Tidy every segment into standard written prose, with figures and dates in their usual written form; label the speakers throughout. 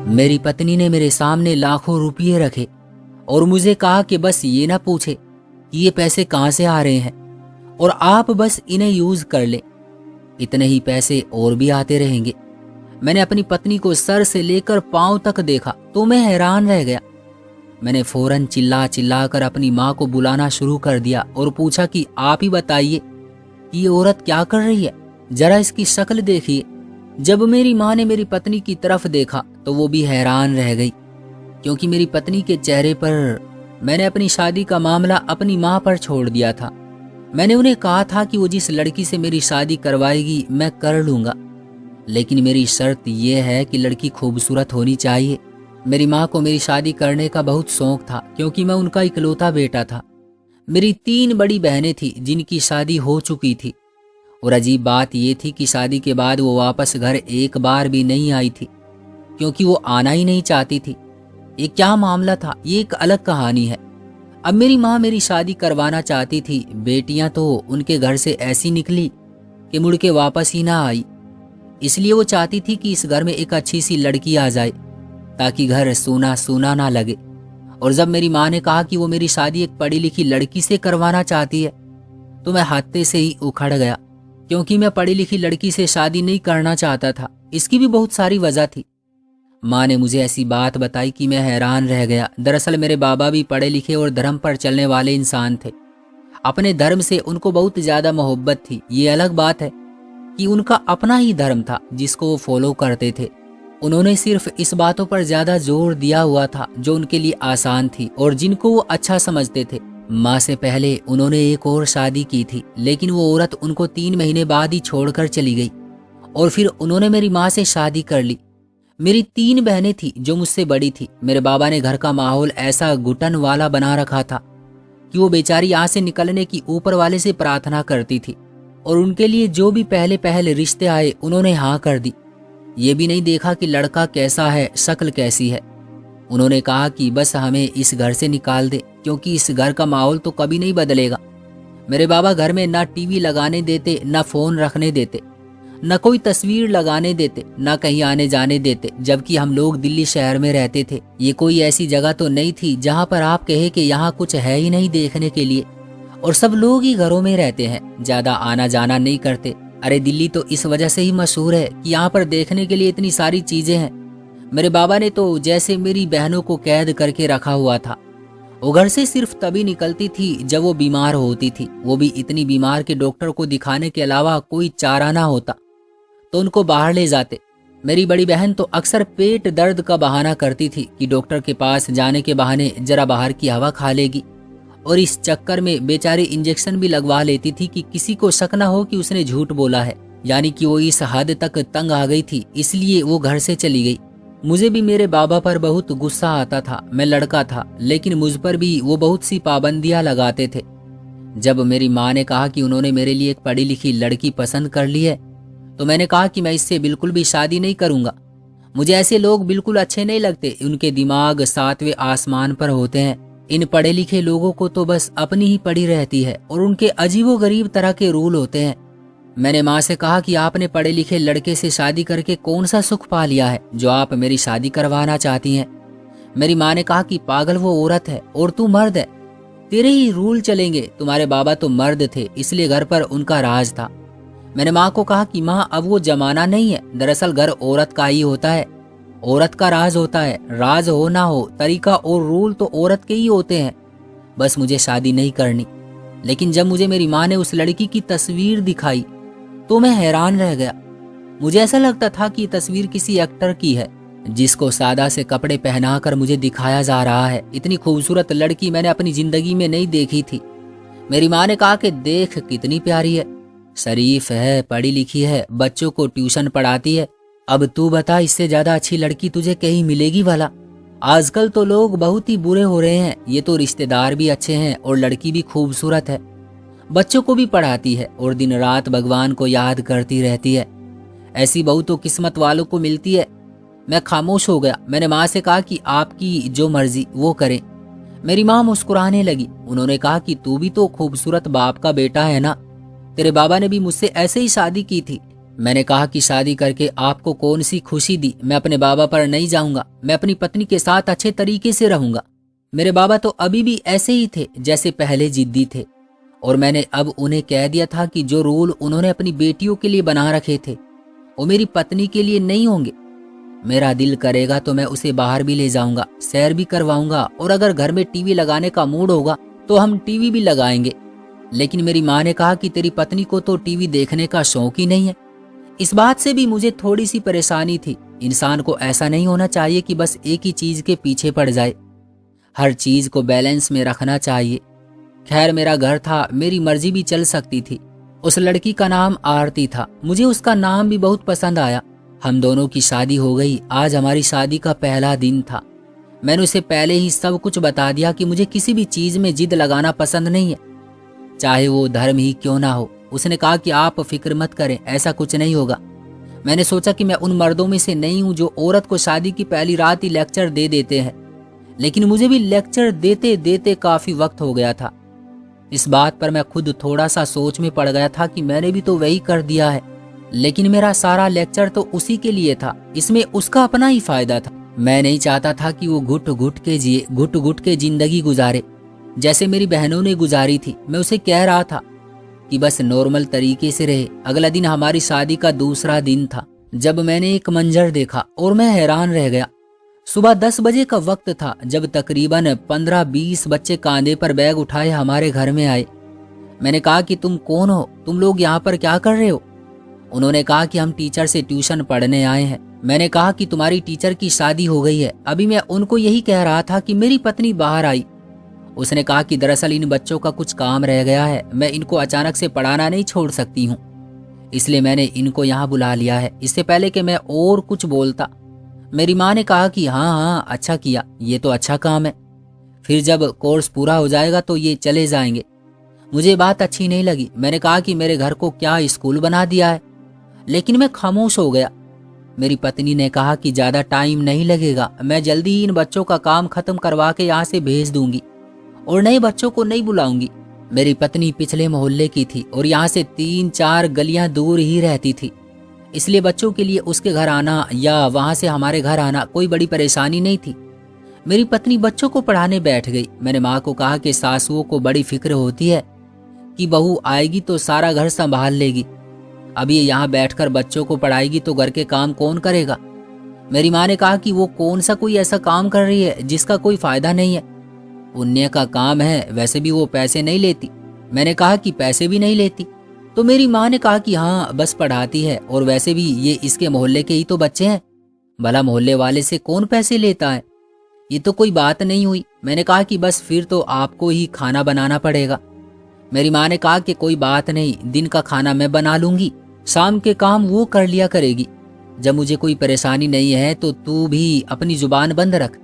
Speaker 1: मेरी पत्नी ने मेरे सामने लाखों रुपये रखे और मुझे कहा कि बस ये ना पूछे कि ये पैसे कहाँ से आ रहे हैं और आप बस इन्हें यूज कर लें, इतने ही पैसे और भी आते रहेंगे। मैंने अपनी पत्नी को सर से लेकर पांव तक देखा तो मैं हैरान रह गया। मैंने फौरन चिल्ला चिल्ला कर अपनी माँ को बुलाना शुरू कर दिया और पूछा कि आप ही बताइए कि ये औरत क्या कर रही है, जरा इसकी शक्ल देखिए। जब मेरी माँ ने मेरी पत्नी की तरफ देखा तो वो भी हैरान रह गई, क्योंकि मेरी पत्नी के चेहरे पर मैंने अपनी शादी का मामला अपनी माँ पर छोड़ दिया था। मैंने उन्हें कहा था कि वो जिस लड़की से मेरी शादी करवाएगी मैं कर लूंगा, लेकिन मेरी शर्त यह है कि लड़की खूबसूरत होनी चाहिए। मेरी माँ को मेरी शादी करने का बहुत शौक था, क्योंकि मैं उनका इकलौता बेटा था। मेरी 3 बड़ी बहनें थी जिनकी शादी हो चुकी थी, और अजीब बात यह थी कि शादी के बाद वो वापस घर एक बार भी नहीं आई थी, क्योंकि वो आना ही नहीं चाहती थी। ये क्या मामला था, ये एक अलग कहानी है। अब मेरी माँ मेरी शादी करवाना चाहती थी। बेटियां तो उनके घर से ऐसी निकली कि मुड़ के वापस ही ना आई, इसलिए वो चाहती थी कि इस घर में एक अच्छी सी लड़की आ जाए ताकि घर सूना सूना ना लगे। और जब मेरी माँ ने कहा कि वो मेरी शादी एक पढ़ी लिखी लड़की से करवाना चाहती है तो मैं हत्थे से ही उखड़ गया, क्योंकि मैं पढ़ी लिखी लड़की से शादी नहीं करना चाहता था। इसकी भी बहुत सारी वजह थी। माँ ने मुझे ऐसी बात बताई कि मैं हैरान रह गया। दरअसल मेरे बाबा भी पढ़े लिखे और धर्म पर चलने वाले इंसान थे। अपने धर्म से उनको बहुत ज्यादा मोहब्बत थी। ये अलग बात है कि उनका अपना ही धर्म था जिसको वो फॉलो करते थे। उन्होंने सिर्फ इस बातों पर ज्यादा जोर दिया हुआ था जो उनके लिए आसान थी और जिनको वो अच्छा समझते थे। माँ से पहले उन्होंने एक और शादी की थी, लेकिन वो औरत उनको 3 महीने बाद ही छोड़कर चली गई और फिर उन्होंने मेरी माँ से शादी कर ली। मेरी 3 बहनें थी जो मुझसे बड़ी थी। मेरे बाबा ने घर का माहौल ऐसा घुटन वाला बना रखा था कि वो बेचारी यहाँ से निकलने की ऊपर वाले से प्रार्थना करती थी, और उनके लिए जो भी पहले पहले रिश्ते आए उन्होंने हाँ कर दी। ये भी नहीं देखा कि लड़का कैसा है, शक्ल कैसी है। उन्होंने कहा कि बस हमें इस घर से निकाल दे, क्योंकि इस घर का माहौल तो कभी नहीं बदलेगा। मेरे बाबा घर में ना टीवी लगाने देते, ना फोन रखने देते, न कोई तस्वीर लगाने देते, न कहीं आने जाने देते। जबकि हम लोग दिल्ली शहर में रहते थे। ये कोई ऐसी जगह तो नहीं थी जहाँ पर आप कहे कि यहाँ कुछ है ही नहीं देखने के लिए, और सब लोग ही घरों में रहते हैं, ज्यादा आना जाना नहीं करते। अरे दिल्ली तो इस वजह से ही मशहूर है कि यहाँ पर देखने के लिए इतनी सारी चीजें हैं। मेरे बाबा ने तो जैसे मेरी बहनों को कैद करके रखा हुआ था। वो घर से सिर्फ तभी निकलती थी जब वो बीमार होती थी, वो भी इतनी बीमार कि डॉक्टर को दिखाने के अलावा कोई चारा ना होता तो उनको बाहर ले जाते। मेरी बड़ी बहन तो अक्सर पेट दर्द का बहाना करती थी कि डॉक्टर के पास जाने के बहाने जरा बाहर की हवा खा लेगी, और इस चक्कर में बेचारी इंजेक्शन भी लगवा लेती थी कि किसी को शक न हो कि उसने झूठ बोला है। यानी कि वो इस हद तक तंग आ गई थी, इसलिए वो घर से चली गई। मुझे भी मेरे बाबा पर बहुत गुस्सा आता था। मैं लड़का था, लेकिन मुझ पर भी वो बहुत सी पाबंदियां लगाते थे। जब मेरी माँ ने कहा कि उन्होंने मेरे लिए एक पढ़ी लिखी लड़की पसंद कर ली है, तो मैंने कहा कि मैं इससे बिल्कुल भी शादी नहीं करूंगा। मुझे ऐसे लोग बिल्कुल अच्छे नहीं लगते। उनके दिमाग 7वें आसमान पर होते हैं। इन पढ़े लिखे लोगों को तो बस अपनी ही पड़ी रहती है, और उनके अजीबोगरीब तरह के रूल होते हैं। मैंने माँ से कहा कि आपने पढ़े लिखे लड़के से शादी करके कौन सा सुख पा लिया है जो आप मेरी शादी करवाना चाहती हैं। मेरी माँ ने कहा कि पागल, वो औरत है और तू मर्द है, तेरे ही रूल चलेंगे। तुम्हारे बाबा तो मर्द थे, इसलिए घर पर उनका राज था। मैंने माँ को कहा कि माँ, अब वो जमाना नहीं है। दरअसल घर औरत का ही होता है, औरत का राज होता है। राज हो ना हो, तरीका और रूल तो औरत के ही होते हैं। बस मुझे शादी नहीं करनी। लेकिन जब मुझे मेरी माँ ने उस लड़की की तस्वीर दिखाई तो मैं हैरान रह गया। मुझे ऐसा लगता था कि ये तस्वीर किसी एक्टर की है जिसको सादा से कपड़े पहनाकर मुझे दिखाया जा रहा है। इतनी खूबसूरत लड़की मैंने अपनी जिंदगी में नहीं देखी थी। मेरी माँ ने कहा कि देख कितनी प्यारी है, शरीफ है, पढ़ी लिखी है, बच्चों को ट्यूशन पढ़ाती है। अब तू बता, इससे ज्यादा अच्छी लड़की तुझे कहीं मिलेगी वाला? आजकल तो लोग बहुत ही बुरे हो रहे हैं। ये तो रिश्तेदार भी अच्छे हैं और लड़की भी खूबसूरत है, बच्चों को भी पढ़ाती है और दिन रात भगवान को याद करती रहती है। ऐसी बहू तो किस्मत वालों को मिलती है। मैं खामोश हो गया। मैंने माँ से कहा कि आपकी जो मर्जी वो करें। मेरी माँ मुस्कुराने लगी। उन्होंने कहा कि तू भी तो खूबसूरत बाप का बेटा है ना, तेरे बाबा ने भी मुझसे ऐसे ही शादी की थी। मैंने कहा कि शादी करके आपको कौन सी खुशी दी, मैं अपने बाबा पर नहीं जाऊंगा, मैं अपनी पत्नी के साथ अच्छे तरीके से रहूंगा। मेरे बाबा तो अभी भी ऐसे ही थे जैसे पहले जिद्दी थे, और मैंने अब उन्हें कह दिया था कि जो रूल उन्होंने अपनी बेटियों के लिए बना रखे थे वो मेरी पत्नी के लिए नहीं होंगे। मेरा दिल करेगा तो मैं उसे बाहर भी ले जाऊंगा, सैर भी करवाऊंगा, और अगर घर में टीवी लगाने का मूड होगा तो हम टीवी भी लगाएंगे। लेकिन मेरी माँ ने कहा कि तेरी पत्नी को तो टीवी देखने का शौक ही नहीं है। इस बात से भी मुझे थोड़ी सी परेशानी थी। इंसान को ऐसा नहीं होना चाहिए कि बस एक ही चीज के पीछे पड़ जाए, हर चीज को बैलेंस में रखना चाहिए। खैर, मेरा घर था, मेरी मर्जी भी चल सकती थी। उस लड़की का नाम आरती था, मुझे उसका नाम भी बहुत पसंद आया। हम दोनों की शादी हो गई। आज हमारी शादी का पहला दिन था। मैंने उसे पहले ही सब कुछ बता दिया कि मुझे किसी भी चीज में जिद लगाना पसंद नहीं है, चाहे वो धर्म ही क्यों ना हो। उसने कहा कि आप फिक्र मत करें, ऐसा कुछ नहीं होगा। मैंने सोचा कि मैं उन मर्दों में से नहीं हूं जो औरत को शादी की पहली रात ही लेक्चर दे देते हैं, लेकिन मुझे भी लेक्चर देते देते काफी वक्त हो गया था। इस बात पर मैं खुद थोड़ा सा सोच में पड़ गया था कि मैंने भी तो वही कर दिया है, लेकिन मेरा सारा लेक्चर तो उसी के लिए था, इसमें उसका अपना ही फायदा था। मैं नहीं चाहता था कि वो घुट घुट के जिए, घुट घुट के जिंदगी गुजारे जैसे मेरी बहनों ने गुजारी थी। मैं उसे कह रहा था कि बस नॉर्मल तरीके से रहे। अगला दिन हमारी शादी का दूसरा दिन था जब मैंने एक मंजर देखा और मैं हैरान रह गया। सुबह 10 बजे का वक्त था जब तकरीबन 15-20 बच्चे कांधे पर बैग उठाए हमारे घर में आए। मैंने कहा कि तुम कौन हो, तुम लोग यहाँ पर क्या कर रहे हो? उन्होंने कहा कि हम टीचर से ट्यूशन पढ़ने आए हैं। मैंने कहा कि तुम्हारी टीचर की शादी हो गई है। अभी मैं उनको यही कह रहा था कि मेरी पत्नी बाहर आई। उसने कहा कि दरअसल इन बच्चों का कुछ काम रह गया है, मैं इनको अचानक से पढ़ाना नहीं छोड़ सकती हूँ, इसलिए मैंने इनको यहाँ बुला लिया है। इससे पहले कि मैं और कुछ बोलता, मेरी माँ ने कहा कि हाँ, अच्छा किया, ये तो अच्छा काम है, फिर जब कोर्स पूरा हो जाएगा तो ये चले जाएंगे। मुझे बात अच्छी नहीं लगी। मैंने कहा कि मेरे घर को क्या स्कूल बना दिया है, लेकिन मैं खामोश हो गया। मेरी पत्नी ने कहा कि ज्यादा टाइम नहीं लगेगा, मैं जल्दी ही इन बच्चों का काम खत्म करवा के यहाँ से भेज दूंगी और नए बच्चों को नहीं बुलाऊंगी। मेरी पत्नी पिछले मोहल्ले की थी और यहाँ से 3-4 गलियां दूर ही रहती थी, इसलिए बच्चों के लिए उसके घर आना या वहां से हमारे घर आना कोई बड़ी परेशानी नहीं थी। मेरी पत्नी बच्चों को पढ़ाने बैठ गई। मैंने माँ को कहा कि सासुओं को बड़ी फिक्र होती है कि बहू आएगी तो सारा घर संभाल लेगी, अब ये यहाँ बैठकर बच्चों को पढ़ाएगी तो घर के काम कौन करेगा। मेरी माँ ने कहा कि वो कौन सा कोई ऐसा काम कर रही है जिसका कोई फायदा नहीं है, पुण्य का काम है, वैसे भी वो पैसे नहीं लेती। मैंने कहा कि पैसे भी नहीं लेती, तो मेरी माँ ने कहा कि हाँ, बस पढ़ाती है, और वैसे भी ये इसके मोहल्ले के ही तो बच्चे हैं, भला मोहल्ले वाले से कौन पैसे लेता है, ये तो कोई बात नहीं हुई। मैंने कहा कि बस फिर तो आपको ही खाना बनाना पड़ेगा। मेरी माँ ने कहा कि कोई बात नहीं, दिन का खाना मैं बना लूंगी, शाम के काम वो कर लिया करेगी, जब मुझे कोई परेशानी नहीं है तो तू भी अपनी जुबान बंद रख।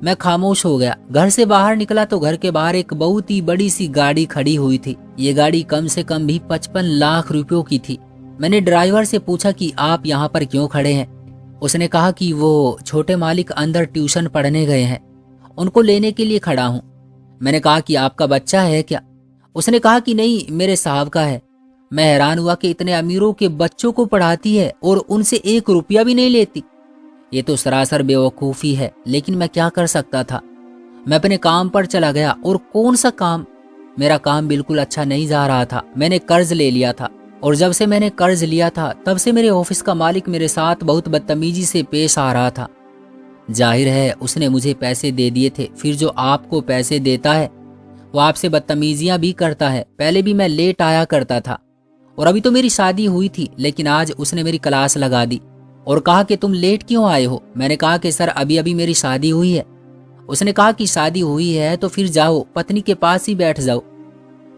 Speaker 1: मैं खामोश हो गया। घर से बाहर निकला तो घर के बाहर एक बहुत ही बड़ी सी गाड़ी खड़ी हुई थी। ये गाड़ी कम से कम भी 55 लाख रुपयों की थी। मैंने ड्राइवर से पूछा कि आप यहाँ पर क्यों खड़े हैं। उसने कहा कि वो छोटे मालिक अंदर ट्यूशन पढ़ने गए हैं, उनको लेने के लिए खड़ा हूँ। मैंने कहा कि आपका बच्चा है क्या? उसने कहा कि नहीं, मेरे साहब का है। मैं हैरान हुआ कि इतने अमीरों के बच्चों को पढ़ाती है और उनसे 1 रुपया भी नहीं लेती। ये तो सरासर बेवकूफ़ी है, लेकिन मैं क्या कर सकता था। मैं अपने काम पर चला गया। और कौन सा काम? मेरा काम बिल्कुल अच्छा नहीं जा रहा था। मैंने कर्ज ले लिया था, और जब से मैंने कर्ज लिया था तब से मेरे ऑफिस का मालिक मेरे साथ बहुत बदतमीजी से पेश आ रहा था। जाहिर है उसने मुझे पैसे दे दिए थे, फिर जो आपको पैसे देता है वो आपसे बदतमीजियां भी करता है। पहले भी मैं लेट आया करता था, और अभी तो मेरी शादी हुई थी, लेकिन आज उसने मेरी क्लास लगा दी और कहा कि तुम लेट क्यों आए हो। मैंने कहा कि सर, अभी अभी मेरी शादी हुई है। उसने कहा कि शादी हुई है तो फिर जाओ, पत्नी के पास ही बैठ जाओ,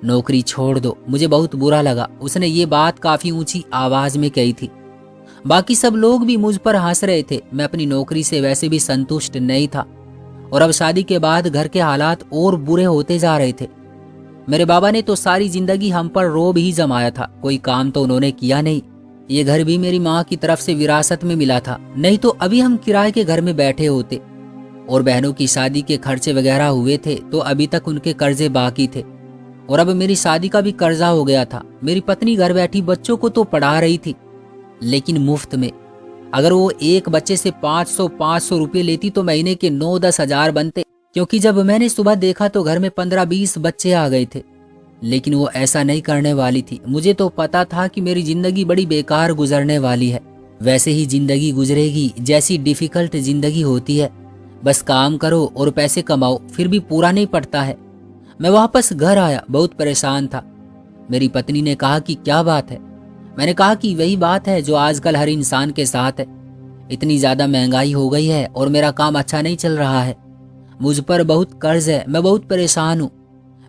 Speaker 1: नौकरी छोड़ दो। मुझे बहुत बुरा लगा। उसने ये बात काफी ऊंची आवाज में कही थी। बाकी सब लोग भी मुझ पर हंस रहे थे। मैं अपनी नौकरी से वैसे भी संतुष्ट नहीं था, और अब शादी के बाद घर के हालात और बुरे होते जा रहे थे। मेरे बाबा ने तो सारी जिंदगी हम पर रोब ही जमाया था, कोई काम तो उन्होंने किया नहीं। ये घर भी मेरी माँ की तरफ से विरासत में मिला था, नहीं तो अभी हम किराए के घर में बैठे होते। और बहनों की शादी के खर्चे वगैरह हुए थे तो अभी तक उनके कर्जे बाकी थे, और अब मेरी शादी का भी कर्जा हो गया था। मेरी पत्नी घर बैठी बच्चों को तो पढ़ा रही थी, लेकिन मुफ्त में। अगर वो एक बच्चे से 500 रुपये लेती तो महीने के 9-10 हजार बनते, क्योंकि जब मैंने सुबह देखा तो घर में 15-20 बच्चे आ गए थे। लेकिन वो ऐसा नहीं करने वाली थी। मुझे तो पता था कि मेरी जिंदगी बड़ी बेकार गुजरने वाली है। वैसे ही जिंदगी गुजरेगी जैसी डिफिकल्ट जिंदगी होती है। बस काम करो और पैसे कमाओ, फिर भी पूरा नहीं पड़ता है। मैं वापस घर आया, बहुत परेशान था। मेरी पत्नी ने कहा कि क्या बात है। मैंने कहा कि वही बात है जो आजकल हर इंसान के साथ है। इतनी ज्यादा महंगाई हो गई है और मेरा काम अच्छा नहीं चल रहा है। मुझ पर बहुत कर्ज है, मैं बहुत परेशान हूँ।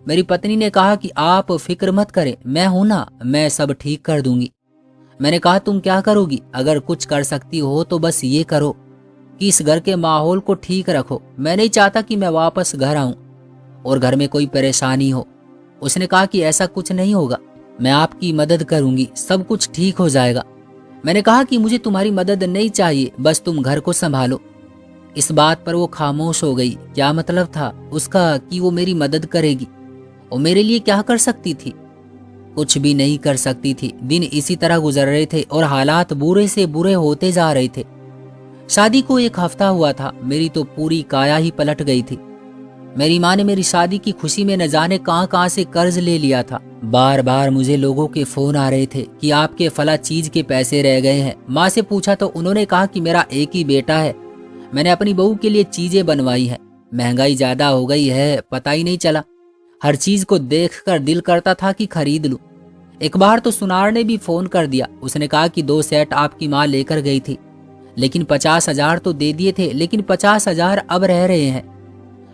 Speaker 1: मेरी पत्नी ने कहा कि आप फिक्र मत करें, मैं हूं ना, मैं सब ठीक कर दूंगी। मैंने कहा तुम क्या करोगी? अगर कुछ कर सकती हो तो बस ये करो कि इस घर के माहौल को ठीक रखो। मैं नहीं चाहता कि मैं वापस घर आऊं और घर में कोई परेशानी हो। उसने कहा कि ऐसा कुछ नहीं होगा, मैं आपकी मदद करूंगी, सब कुछ ठीक हो जाएगा। मैंने कहा कि मुझे तुम्हारी मदद नहीं चाहिए, बस तुम घर को संभालो। इस बात पर वो खामोश हो गई। क्या मतलब था उसका कि वो मेरी मदद करेगी? और मेरे लिए क्या कर सकती थी? कुछ भी नहीं कर सकती थी। दिन इसी तरह गुजर रहे थे और हालात बुरे से बुरे होते जा रहे थे। शादी को 1 हफ्ता हुआ था, मेरी तो पूरी काया ही पलट गई थी। मेरी माँ ने मेरी शादी की खुशी में न जाने कहां से कर्ज ले लिया था। बार बार मुझे लोगों के फोन आ रहे थे कि आपके फला चीज के पैसे रह गए हैं। माँ से पूछा तो उन्होंने कहा कि मेरा एक ही बेटा है, मैंने अपनी बहू के लिए चीजें बनवाई हैं। महंगाई ज्यादा हो गई है, पता ही नहीं चला। हर चीज को देखकर दिल करता था कि खरीद लूं। एक बार तो सुनार ने भी फोन कर दिया। उसने कहा कि 2 सेट आपकी माँ लेकर गई थी, लेकिन 50,000 तो दे दिए थे, लेकिन 50,000 अब रह रहे हैं।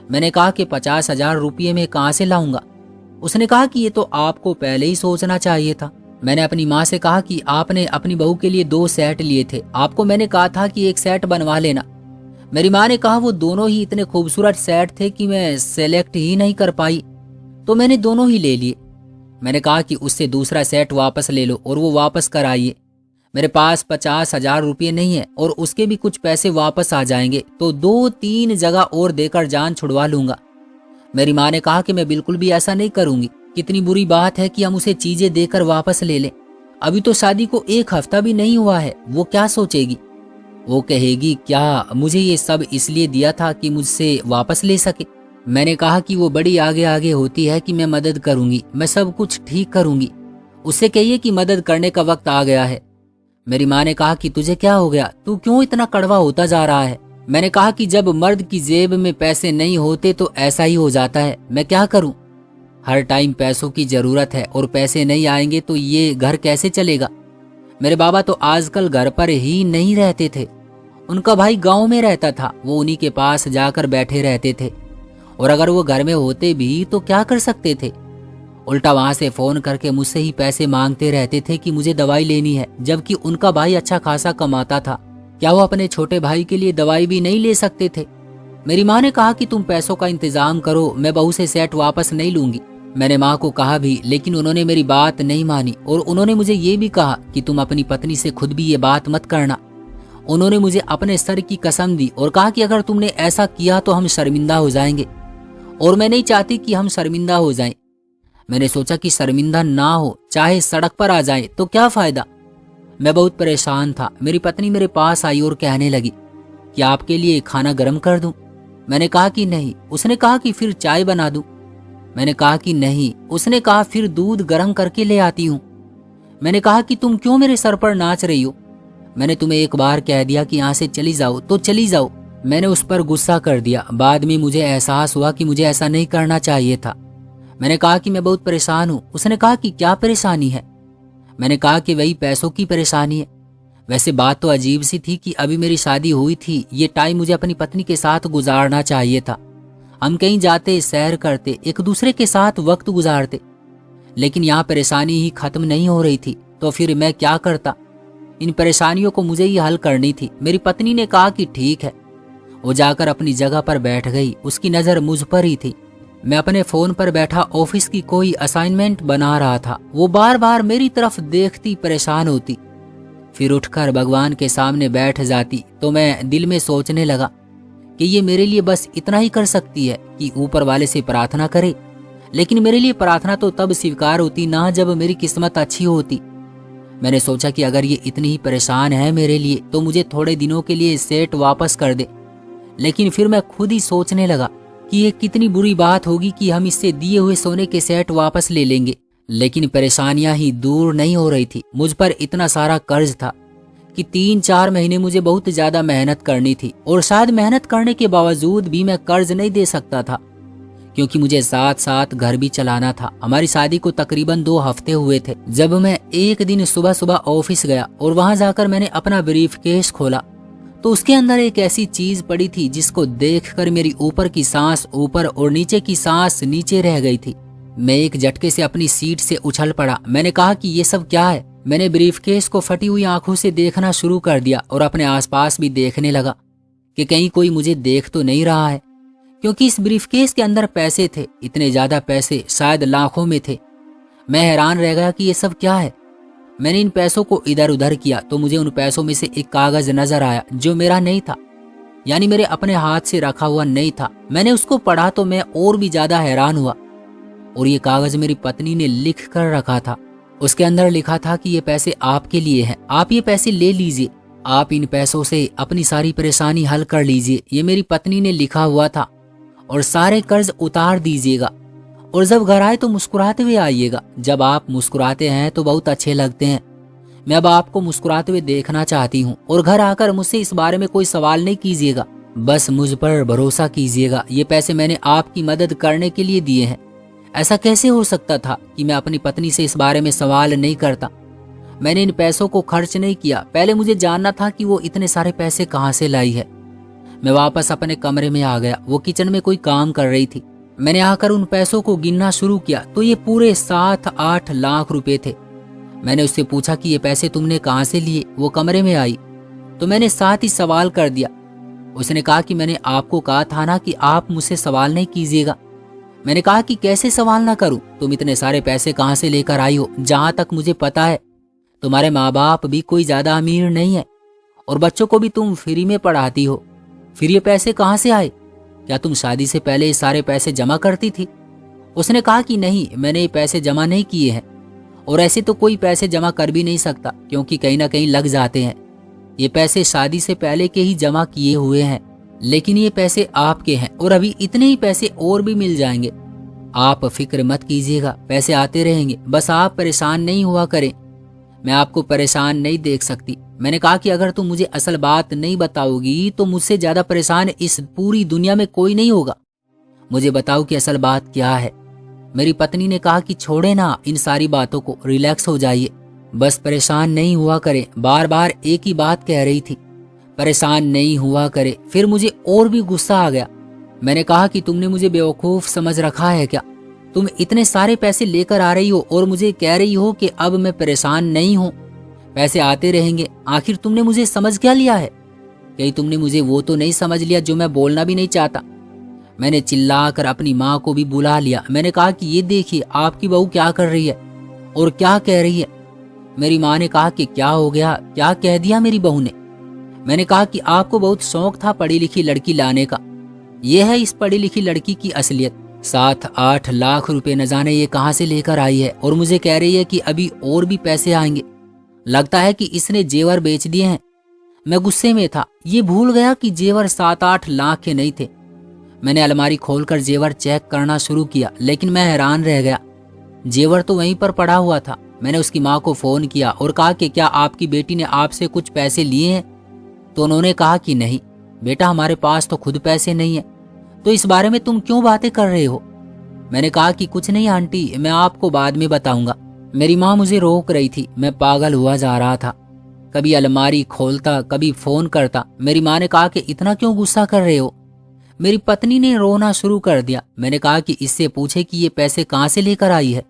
Speaker 1: मैंने कहा कि 50,000 रुपये में कहाँ से लाऊंगा? उसने कहा कि ये तो आपको पहले ही सोचना चाहिए था। मैंने अपनी माँ से कहा कि आपने अपनी बहू के लिए 2 सेट लिए थे, आपको मैंने कहा था कि 1 सेट बनवा लेना। मेरी माँ ने कहा वो दोनों ही इतने खूबसूरत सेट थे कि मैं सेलेक्ट ही नहीं कर पाई, तो मैंने दोनों ही ले लिए। मैंने कहा कि उससे दूसरा सेट वापस ले लो और वो वापस कराइए। मेरे पास 50,000 रुपये नहीं है और उसके भी कुछ पैसे वापस आ जाएंगे तो 2-3 जगह और देकर जान छुड़वा लूंगा। मेरी माँ ने कहा कि मैं बिल्कुल भी ऐसा नहीं करूंगी। कितनी बुरी बात है कि हम उसे चीजें देकर वापस ले लें। अभी तो शादी को 1 हफ्ता भी नहीं हुआ है, वो क्या सोचेगी? वो कहेगी क्या मुझे ये सब इसलिए दिया था कि मुझसे वापस ले सके? मैंने कहा कि वो बड़ी आगे आगे होती है कि मैं मदद करूंगी, मैं सब कुछ ठीक करूंगी। उससे कहिए कि मदद करने का वक्त आ गया है। मेरी माँ ने कहा कि तुझे क्या हो गया, तू क्यों इतना कड़वा होता जा रहा है? मैंने कहा कि जब मर्द की जेब में पैसे नहीं होते तो ऐसा ही हो जाता है, मैं क्या करूं? हर टाइम पैसों की जरूरत है और पैसे नहीं आएंगे तो ये घर कैसे चलेगा? मेरे बाबा तो आजकल घर पर ही नहीं रहते थे, उनका भाई गांव में रहता था, वो उन्हीं के पास जाकर बैठे रहते थे। और अगर वो घर में होते भी तो क्या कर सकते थे? उल्टा वहां से फोन करके मुझसे ही पैसे मांगते रहते थे कि मुझे दवाई लेनी है, जबकि उनका भाई अच्छा खासा कमाता था। क्या वो अपने छोटे भाई के लिए दवाई भी नहीं ले सकते थे? मेरी माँ ने कहा कि तुम पैसों का इंतजाम करो, मैं बहू से सेट वापस नहीं लूंगी। मैंने माँ को कहा भी, लेकिन उन्होंने मेरी बात नहीं मानी और उन्होंने मुझे ये भी कहा कि तुम अपनी पत्नी से खुद भी ये बात मत करना। उन्होंने मुझे अपने सर की कसम दी और कहा कि अगर तुमने ऐसा किया तो हम शर्मिंदा हो जाएंगे, और मैं नहीं चाहती कि हम शर्मिंदा हो जाएं। मैंने सोचा कि शर्मिंदा ना हो, चाहे सड़क पर आ जाए तो क्या फायदा। मैं बहुत परेशान था। मेरी पत्नी मेरे पास आई और कहने लगी कि आपके लिए खाना गर्म कर दूं? मैंने कहा कि नहीं। उसने कहा कि फिर चाय बना दूं? मैंने कहा कि नहीं। उसने कहा फिर दूध गर्म करके ले आती हूं। मैंने कहा कि तुम क्यों मेरे सर पर नाच रही हो? मैंने तुम्हें एक बार कह दिया कि यहाँ से चली जाओ तो चली जाओ। मैंने उस पर गुस्सा कर दिया। बाद में मुझे एहसास हुआ कि मुझे ऐसा नहीं करना चाहिए था। मैंने कहा कि मैं बहुत परेशान हूँ। उसने कहा कि क्या परेशानी है? मैंने कहा कि वही पैसों की परेशानी है। वैसे बात तो अजीब सी थी कि अभी मेरी शादी हुई थी, ये टाइम मुझे अपनी पत्नी के साथ गुजारना चाहिए था। हम कहीं जाते, सैर करते, एक दूसरे के साथ वक्त गुजारते, लेकिन यहाँ परेशानी ही खत्म नहीं हो रही थी। तो फिर मैं क्या करता? इन परेशानियों को मुझे ही हल करनी थी। मेरी पत्नी ने कहा कि ठीक है। वो जाकर अपनी जगह पर बैठ गई। उसकी नजर मुझ पर ही थी। मैं अपने फोन पर बैठा ऑफिस की कोई असाइनमेंट बना रहा था। वो बार बार मेरी तरफ देखती, परेशान होती, फिर उठकर भगवान के सामने बैठ जाती। तो मैं दिल में सोचने लगा कि ये मेरे लिए बस इतना ही कर सकती है कि ऊपर वाले से प्रार्थना करे। लेकिन मेरे लिए प्रार्थना तो तब स्वीकार होती ना जब मेरी किस्मत अच्छी होती। मैंने सोचा कि अगर ये इतनी ही परेशान है मेरे लिए तो मुझे थोड़े दिनों के लिए सेट वापस कर दे। लेकिन फिर मैं खुद ही सोचने लगा कि ये कितनी बुरी बात होगी कि हम इससे दिए हुए सोने के सेट वापस ले लेंगे। लेकिन परेशानियां ही दूर नहीं हो रही थी। मुझ पर इतना सारा कर्ज था कि 3-4 महीने मुझे बहुत ज्यादा मेहनत करनी थी, और शायद मेहनत करने के बावजूद भी मैं कर्ज नहीं दे सकता था, क्योंकि मुझे साथ साथ घर भी चलाना था। हमारी शादी को तकरीबन 2 हफ्ते हुए थे जब मैं एक दिन सुबह सुबह ऑफिस गया, और वहां जाकर मैंने अपना ब्रीफकेस खोला तो उसके अंदर एक ऐसी चीज पड़ी थी जिसको देखकर मेरी ऊपर की सांस ऊपर और नीचे की सांस नीचे रह गई थी। मैं एक झटके से अपनी सीट से उछल पड़ा। मैंने कहा कि ये सब क्या है। मैंने ब्रीफकेस को फटी हुई आंखों से देखना शुरू कर दिया और अपने आसपास भी देखने लगा कि कहीं कोई मुझे देख तो नहीं रहा है, क्योंकि इस ब्रीफकेस के अंदर पैसे थे। इतने ज्यादा पैसे, शायद लाखों में थे। मैं हैरान रह गया कि ये सब क्या है। मैंने इन पैसों को इधर उधर किया तो मुझे उन पैसों में से एक कागज नजर आया जो मेरा नहीं था, यानी मेरे अपने हाथ से रखा हुआ नहीं था। मैंने उसको पढ़ा तो मैं और भी ज्यादा हैरान हुआ, और ये कागज मेरी पत्नी ने लिख कर रखा था। उसके अंदर लिखा था कि ये पैसे आपके लिए हैं, आप ये पैसे ले लीजिए, आप इन पैसों से अपनी सारी परेशानी हल कर लीजिए। ये मेरी पत्नी ने लिखा हुआ था, और सारे कर्ज उतार दीजिएगा, और जब घर आए तो मुस्कुराते हुए आइएगा। जब आप मुस्कुराते हैं तो बहुत अच्छे लगते हैं। मैं अब आपको मुस्कुराते हुए देखना चाहती हूँ, और घर आकर मुझसे इस बारे में कोई सवाल नहीं कीजिएगा, बस मुझ पर भरोसा कीजिएगा। ये पैसे मैंने आपकी मदद करने के लिए दिए हैं। ऐसा कैसे हो सकता था कि मैं अपनी पत्नी से इस बारे में सवाल नहीं करता। मैंने इन पैसों को खर्च नहीं किया। पहले मुझे जानना था कि वो इतने सारे पैसे कहाँ से लाई है। मैं वापस अपने कमरे में आ गया। वो किचन में कोई काम कर रही थी। मैंने आकर उन पैसों को गिनना शुरू किया तो ये पूरे 7-8 लाख रुपए थे। मैंने उससे पूछा कि ये पैसे तुमने कहाँ से लिए। वो कमरे में आई तो मैंने साथ ही सवाल कर दिया। उसने कहा कि मैंने आपको कहा था ना कि आप मुझसे सवाल नहीं कीजिएगा। मैंने कहा कि कैसे सवाल ना करूं, तुम इतने सारे पैसे कहाँ से लेकर आई हो। जहां तक मुझे पता है तुम्हारे माँ बाप भी कोई ज्यादा अमीर नहीं है, और बच्चों को भी तुम फ्री में पढ़ाती हो। फिर ये पैसे कहाँ से आए? क्या तुम शादी से पहले ये सारे पैसे जमा करती थी? उसने कहा कि नहीं, मैंने ये पैसे जमा नहीं किए हैं, और ऐसे तो कोई पैसे जमा कर भी नहीं सकता क्योंकि कहीं ना कहीं लग जाते हैं। ये पैसे शादी से पहले के ही जमा किए हुए हैं, लेकिन ये पैसे आपके हैं, और अभी इतने ही पैसे और भी मिल जाएंगे। आप फिक्र मत कीजिएगा, पैसे आते रहेंगे, बस आप परेशान नहीं हुआ करें। मैं आपको परेशान नहीं देख सकती। मैंने कहा कि अगर तुम मुझे असल बात नहीं बताओगी तो मुझसे ज्यादा परेशान इस पूरी दुनिया में कोई नहीं होगा। मुझे बताओ कि असल बात क्या है। मेरी पत्नी ने कहा कि छोड़े ना इन सारी बातों को, रिलैक्स हो जाइए, बस परेशान नहीं हुआ करे। बार बार एक ही बात कह रही थी, परेशान नहीं हुआ करे। फिर मुझे और भी गुस्सा आ गया। मैंने कहा कि तुमने मुझे बेवकूफ समझ रखा है क्या? तुम इतने सारे पैसे लेकर आ रही हो और मुझे कह रही हो कि अब मैं परेशान नहीं हूँ, पैसे आते रहेंगे। आखिर तुमने मुझे समझ क्या लिया है? कहीं तुमने मुझे वो तो नहीं समझ लिया जो मैं बोलना भी नहीं चाहता। मैंने चिल्लाकर अपनी माँ को भी बुला लिया। मैंने कहा कि ये देखिए आपकी बहू क्या कर रही है और क्या कह रही है। मेरी माँ ने कहा कि क्या हो गया, क्या कह दिया मेरी बहू ने? मैंने कहा कि आपको बहुत शौक था पढ़ी लिखी लड़की लाने का। यह है इस पढ़ी लिखी लड़की की असलियत। 7-8 लाख रुपए न जाने ये कहाँ से लेकर आई है, और मुझे कह रही है कि अभी और भी पैसे आएंगे। लगता है कि इसने जेवर बेच दिए हैं। मैं गुस्से में था, ये भूल गया कि जेवर 7-8 लाख के नहीं थे। मैंने अलमारी खोलकर जेवर चेक करना शुरू किया, लेकिन मैं हैरान रह गया। जेवर तो वहीं पर पड़ा हुआ था। मैंने उसकी माँ को फोन किया और कहा कि क्या आपकी बेटी ने आपसे कुछ पैसे लिए हैं? तो उन्होंने कहा कि नहीं बेटा, हमारे पास तो खुद पैसे नहीं है, तो इस बारे में तुम क्यों बातें कर रहे हो? मैंने कहा कि कुछ नहीं आंटी, मैं आपको बाद में बताऊंगा। मेरी माँ मुझे रोक रही थी। मैं पागल हुआ जा रहा था, कभी अलमारी खोलता कभी फोन करता। मेरी माँ ने कहा कि इतना क्यों गुस्सा कर रहे हो? मेरी पत्नी ने रोना शुरू कर दिया। मैंने कहा कि इससे पूछे कि ये पैसे कहाँ से लेकर आई है,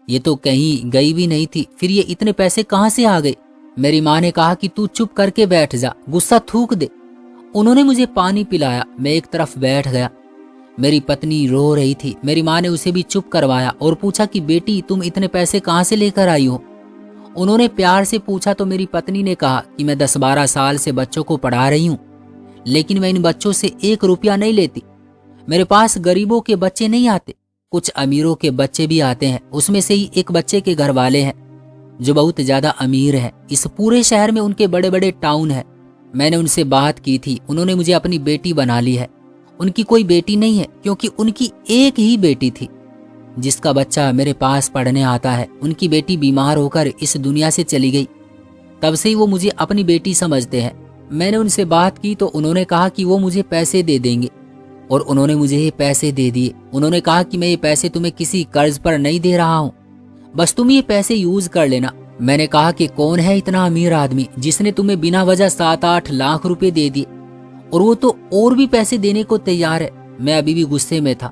Speaker 1: ये तो कहीं गई भी नहीं थी, फिर ये इतने पैसे कहाँ से आ गए? मेरी माँ ने कहा कि तू चुप करके बैठ जा, गुस्सा थूक दे। उन्होंने मुझे पानी पिलाया। मैं एक तरफ बैठ गया। मेरी पत्नी रो रही थी। मेरी माँ ने उसे भी चुप करवाया और पूछा कि बेटी तुम इतने पैसे कहाँ से लेकर आई हो? उन्होंने प्यार से पूछा तो मेरी पत्नी ने कहा कि मैं 10-12 साल से बच्चों को पढ़ा रही हूँ, लेकिन मैं इन बच्चों से 1 रुपया नहीं लेती। मेरे पास गरीबों के बच्चे नहीं आते, कुछ अमीरों के बच्चे भी आते हैं, उसमें से ही एक बच्चे के घर वाले हैं। जो बहुत ज्यादा अमीर है। इस पूरे शहर में उनके बड़े बड़े टाउन है। मैंने उनसे बात की थी, उन्होंने मुझे अपनी बेटी बना ली है। उनकी कोई बेटी नहीं है, क्योंकि उनकी एक ही बेटी थी जिसका बच्चा मेरे पास पढ़ने आता है। उनकी बेटी बीमार होकर इस दुनिया से चली गई। तब से ही वो मुझे अपनी बेटी समझते हैं। मैंने उनसे बात की तो उन्होंने कहा कि वो मुझे पैसे दे देंगे, और उन्होंने मुझे ये पैसे दे दिए। उन्होंने कहा कि मैं ये पैसे तुम्हें किसी कर्ज पर नहीं दे रहा हूँ, बस तुम ये पैसे यूज कर लेना। मैंने कहा कि कौन है इतना अमीर आदमी जिसने तुम्हें बिना वजह 7-8 लाख रुपए दे दिए, और वो तो और भी पैसे देने को तैयार है। मैं अभी भी गुस्से में था।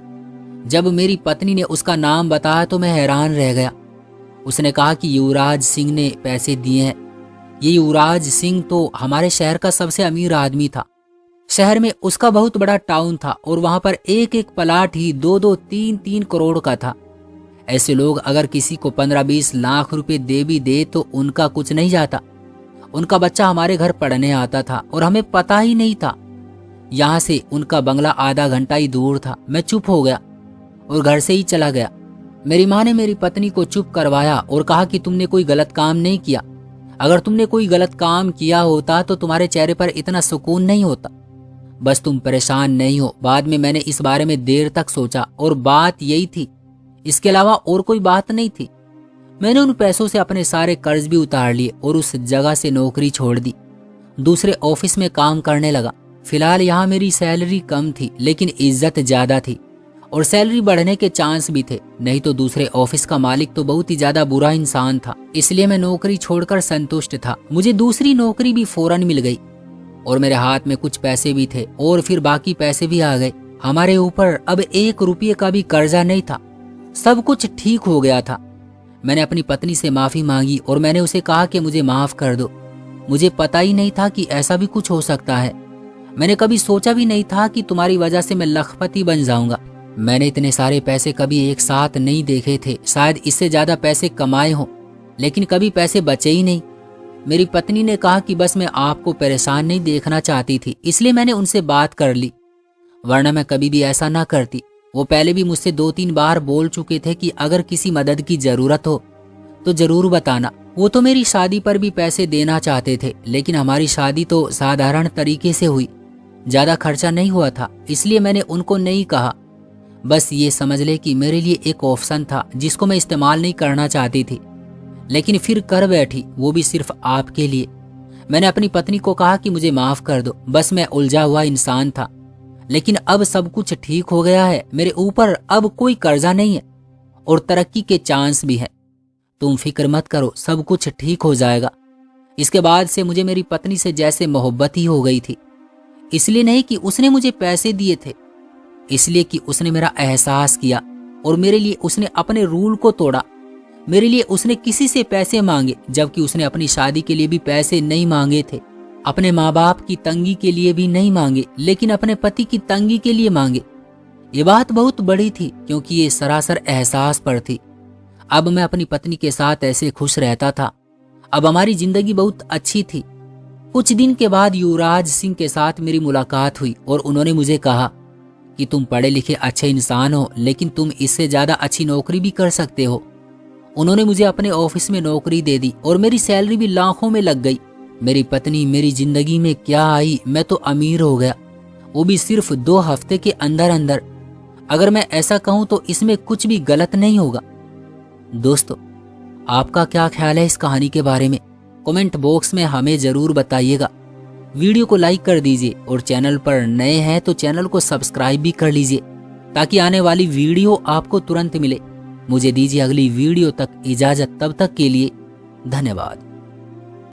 Speaker 1: जब मेरी पत्नी ने उसका नाम बताया तो मैं हैरान रह गया। उसने कहा कि युवराज सिंह ने पैसे दिए हैं। ये युवराज सिंह तो हमारे शहर का सबसे अमीर आदमी था। शहर में उसका बहुत बड़ा टाउन था, और वहां पर एक एक प्लाट ही 2-2, 3-3 करोड़ का था। ऐसे लोग अगर किसी को 15-20 लाख रुपए दे भी दे तो उनका कुछ नहीं जाता। उनका बच्चा हमारे घर पढ़ने आता था और हमें पता ही नहीं था। यहाँ से उनका बंगला आधा घंटा ही दूर था। मैं चुप हो गया और घर से ही चला गया। मेरी माँ ने मेरी पत्नी को चुप करवाया और कहा कि तुमने कोई गलत काम नहीं किया। अगर तुमने कोई गलत काम किया होता तो तुम्हारे चेहरे पर इतना सुकून नहीं होता। बस तुम परेशान नहीं हो। बाद में मैंने इस बारे में देर तक सोचा और बात यही थी, इसके अलावा और कोई बात नहीं थी। मैंने उन पैसों से अपने सारे कर्ज भी उतार लिए और उस जगह से नौकरी छोड़ दी। दूसरे ऑफिस में काम करने लगा। फिलहाल यहाँ मेरी सैलरी कम थी, लेकिन इज्जत ज्यादा थी और सैलरी बढ़ने के चांस भी थे। नहीं तो दूसरे ऑफिस का मालिक तो बहुत ही ज्यादा बुरा इंसान था। इसलिए मैं नौकरी छोड़कर संतुष्ट था। मुझे दूसरी नौकरी भी फौरन मिल गई और मेरे हाथ में कुछ पैसे भी थे, और फिर बाकी पैसे भी आ गए। हमारे ऊपर अब 1 रुपये का भी कर्जा नहीं था। सब कुछ ठीक हो गया था। मैंने अपनी पत्नी से माफी मांगी और मैंने उसे कहा कि मुझे माफ कर दो। मुझे पता ही नहीं था कि ऐसा भी कुछ हो सकता है। मैंने कभी सोचा भी नहीं था कि तुम्हारी वजह से मैं लखपति बन जाऊंगा। मैंने इतने सारे पैसे कभी एक साथ नहीं देखे थे। शायद इससे ज्यादा पैसे कमाए हों, लेकिन कभी पैसे बचे ही नहीं। मेरी पत्नी ने कहा कि बस मैं आपको परेशान नहीं देखना चाहती थी, इसलिए मैंने उनसे बात कर ली, वरना मैं कभी भी ऐसा ना करती। वो पहले भी मुझसे 2-3 बार बोल चुके थे कि अगर किसी मदद की जरूरत हो तो जरूर बताना। वो तो मेरी शादी पर भी पैसे देना चाहते थे, लेकिन हमारी शादी तो साधारण तरीके से हुई, ज्यादा खर्चा नहीं हुआ था, इसलिए मैंने उनको नहीं कहा। बस ये समझ ले कि मेरे लिए एक ऑप्शन था जिसको मैं इस्तेमाल नहीं करना चाहती थी, लेकिन फिर कर बैठी, वो भी सिर्फ आपके लिए। मैंने अपनी पत्नी को कहा कि मुझे माफ कर दो, बस मैं उलझा हुआ इंसान था, लेकिन अब सब कुछ ठीक हो गया है। मेरे ऊपर अब कोई कर्जा नहीं है और तरक्की के चांस भी है। तुम फिक्र मत करो, सब कुछ ठीक हो जाएगा। इसके बाद से मुझे मेरी पत्नी से जैसे मोहब्बत ही हो गई थी। इसलिए नहीं कि उसने मुझे पैसे दिए थे, इसलिए कि उसने मेरा एहसास किया और मेरे लिए उसने अपने रूल को तोड़ा। मेरे लिए उसने किसी से पैसे मांगे, जबकि उसने अपनी शादी के लिए भी पैसे नहीं मांगे थे। अपने माँ बाप की तंगी के लिए भी नहीं मांगे, लेकिन अपने पति की तंगी के लिए मांगे। ये बात बहुत बड़ी थी, क्योंकि ये सरासर एहसास पर थी। अब मैं अपनी पत्नी के साथ ऐसे खुश रहता था। अब हमारी जिंदगी बहुत अच्छी थी। कुछ दिन के बाद युवराज सिंह के साथ मेरी मुलाकात हुई और उन्होंने मुझे कहा कि तुम पढ़े लिखे अच्छे इंसान हो, लेकिन तुम इससे ज्यादा अच्छी नौकरी भी कर सकते हो। उन्होंने मुझे अपने ऑफिस में नौकरी दे दी और मेरी सैलरी भी लाखों में लग गई। मेरी पत्नी मेरी जिंदगी में क्या आई, मैं तो अमीर हो गया, वो भी सिर्फ 2 हफ्ते के अंदर अंदर। अगर मैं ऐसा कहूं तो इसमें कुछ भी गलत नहीं होगा। दोस्तों, आपका क्या ख्याल है इस कहानी के बारे में? कमेंट बॉक्स में हमें जरूर बताइएगा। वीडियो को लाइक कर दीजिए और चैनल पर नए हैं तो चैनल को सब्सक्राइब भी कर लीजिए, ताकि आने वाली वीडियो आपको तुरंत मिले। मुझे दीजिए अगली वीडियो तक इजाजत। तब तक के लिए धन्यवाद।